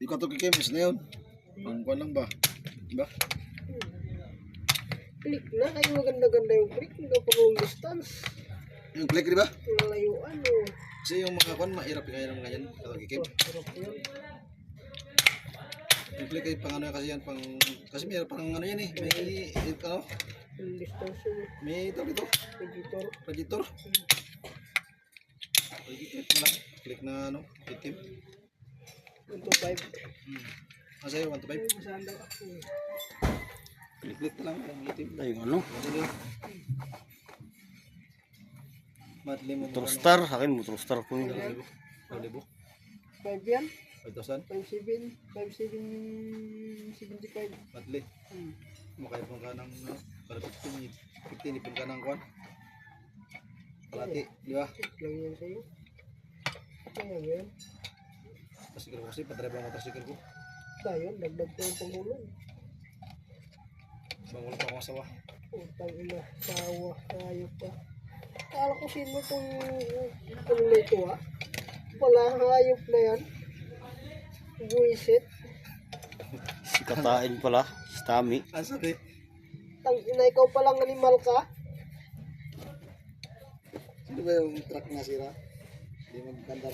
Di ko ito kikimis na yun. Ang kuwan lang ba? Diba? Click na. Ay maganda-ganda yung click. Hindi pa long distance. Yung click, di ba? Lalayuan o. Kasi yung mga kuwan, mahirap yung ganyan ng ganyan. Ito kikim. Hirap yun. Yung click ay pang ano kasi yan, pang... Kasi may pang ano yan eh. May... Ano? Long distance yun. May ito dito. Editor. Radiator. Click na lang. Click na ano, itim. 1 to 5. Asa yun, 1 to 5. Masaan daw ako. Click na lang, ang itim. Ay, ano? Matli mo. Motor Star. Akin, Motor Star ko yun. 2,000. 5 yan? 5,000. 5,700. 5,775. Matli. Makaipon ka ng no, para 15 ipon ka ng kuwan. Kalati, di ba? Check lang yan sa'yo. Ayan yan. Motorsikal ko kasi, padrive ang motorsikal ko. Tayo, dagdag ko yung panghulong. Bangul pa ako asawa. Utang ina, sawa, hayop pa. Kala ko sino itong nito ha? Wala, hayop na yan. Buisit. Si Katain pala. Si Tami. Ang sabi, Tang ina, ikaw palang animal ka. sino ba yung truck na sira? Hindi magkandar.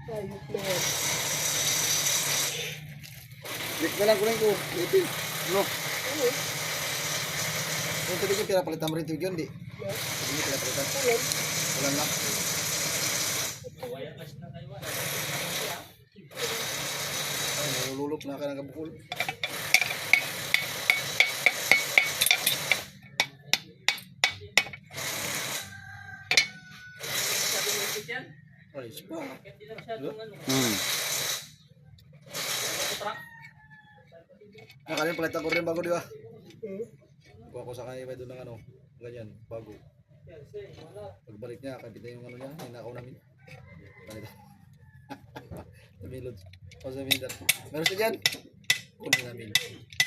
Hayop na yan. Click na lang kunin ko. Itim. No. Ano? Yung tubig yung pinapalitan mo rin tubig yun, di? No? Tubig yung pinapalitan. Alam. Walang lang. Ay, nalululok na ka ng kabukol. Ay, spa. Nakalim palitan ko rin bago, di ba? Kuha ko sa kanya doon ng ano, ganyan, bago. Pagbalik niya, kabit na yung ano niya, ninakaw namin. Ganito. Namilod. O sa mindat. Meron siya dyan. Kunin namin.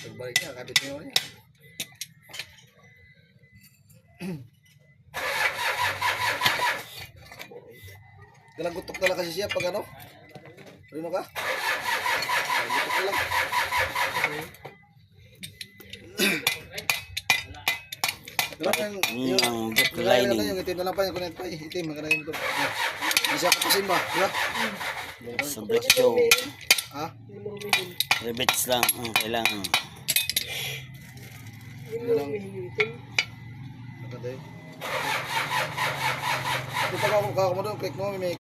Pagbalik niya, kabit na yung ano niya. Galagutok na lang kasi siya pag ano. Rino ka? Galagutok na lang. Diba yung Ang boot lining. lining. Yung itim na lang pa, yung connect pa eh. Itim, maganda yung motor. Hindi siya kapusin ba? Diba? Sa boot show. Ha? Hindi mo humihin. Rivets lang ang kailangan. Hindi mo humihin. Maganda yun. Ito pag ako mo doon, click mo, may